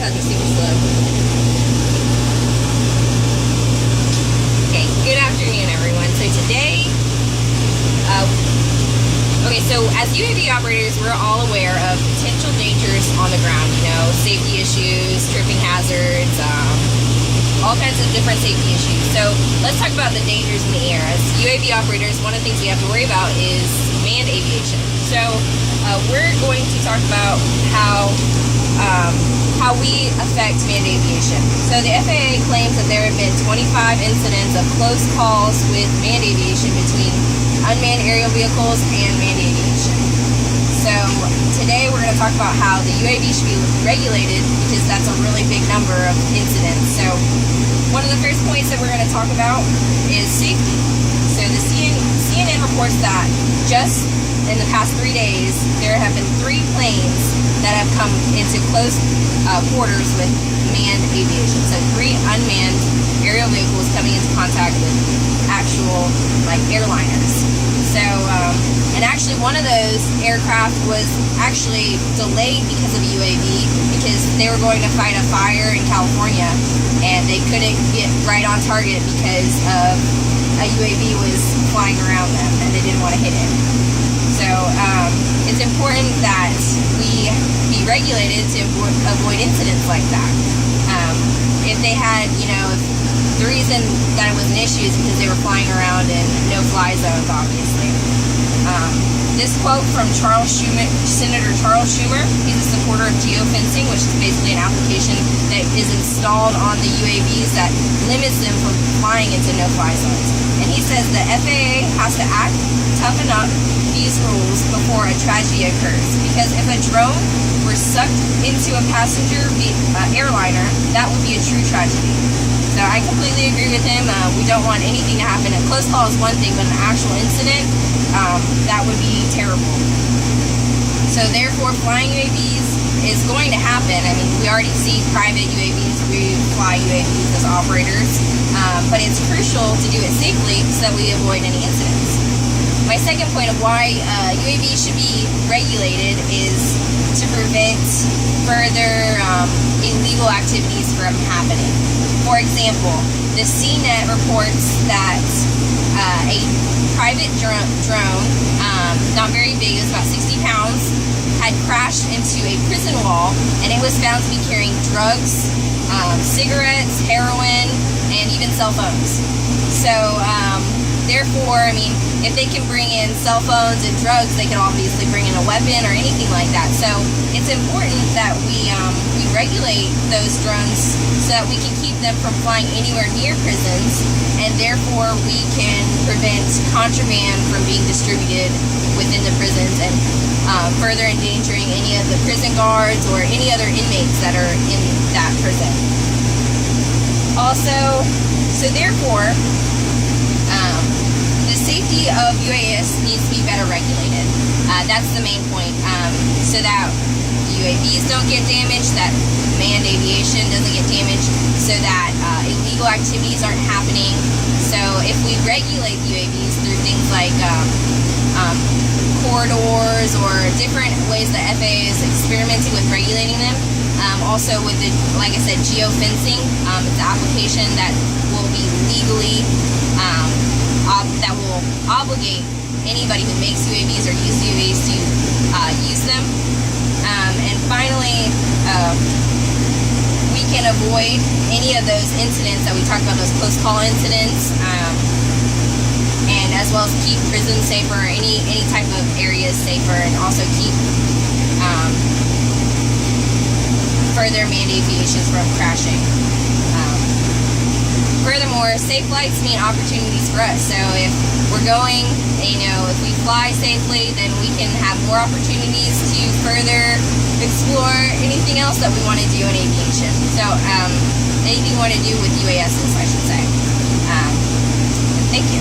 had this super slow. Okay, good afternoon, everyone. So today, so as UAV operators, we're all aware of potential dangers on the ground. You know, safety issues, tripping hazards, all kinds of different safety issues. So let's talk about the dangers in the air. As UAV operators, one of the things we have to worry about is manned aviation. So we're going to talk about how we affect manned aviation. So the FAA claims that there have been 25 incidents of close calls with manned aviation between unmanned aerial vehicles and manned aviation. So today we're going to talk about how the UAV should be regulated, because that's a really big number of incidents. So one of the first points that we're going to talk about is safety. So the CNN reports that just in the past 3 days, there have been 3 planes that have come into close quarters with manned aviation. So 3 unmanned aerial vehicles coming into contact with actual airliners. So and actually one of those aircraft was actually delayed because of a UAV, because they were going to fight a fire in California and they couldn't get right on target because of a UAV was flying around them and they didn't want to hit it. So it's important that we be regulated to avoid incidents like that. If they had, if the reason that it was an issue is because they were flying around in no-fly zones, obviously. This quote from Senator Charles Schumer, he's a supporter of geofencing, which is basically an application that is installed on the UAVs that limits them from flying into no-fly zones. And he says the FAA has to toughen up these rules before a tragedy occurs, because if a drone were sucked into a passenger airliner, that would be a true tragedy. So I completely agree with him. We don't want anything to happen. A close call is one thing, but an actual incident, that would be terrible. So therefore, flying UAVs is going to happen. I mean, we already see private UAVs, we fly UAVs as operators, but it's crucial to do it safely so that we avoid any incidents. My second point of why UAVs should be regulated is to prevent further illegal activities from happening. For example, the CNET reports that a private drone, not very big, it was about 60 pounds, had crashed into a prison wall, and it was found to be carrying drugs, cigarettes, heroin, and even cell phones. So therefore, I mean, if they can bring in cell phones and drugs, they can obviously bring in a weapon or anything like that. So it's important that we regulate those drones so that we can keep them from flying anywhere near prisons, and therefore we can prevent contraband from being distributed within the prisons and further endangering any of the prison guards or any other inmates that are in that prison. Also, so therefore, the safety of UAS needs to be better regulated. That's the main point, so that UAVs don't get damaged, that manned aviation doesn't get damaged, so that illegal activities aren't happening. So if we regulate UAVs through things like corridors or different ways the FAA is experimenting with regulating them, also with the, like I said, geofencing, it's an application that will be legally that will obligate anybody who makes UAVs or uses UAVs to use them. And finally, we can avoid any of those incidents that we talked about, those close call incidents, and as well as keep prisons safer, any type of areas safer, and also keep further manned aviations from crashing. Furthermore, safe flights mean opportunities for us. So if we're going, if we fly safely, then we can have more opportunities to further explore anything else that we want to do in aviation. So anything we want to do with UASs, I should say. Thank you.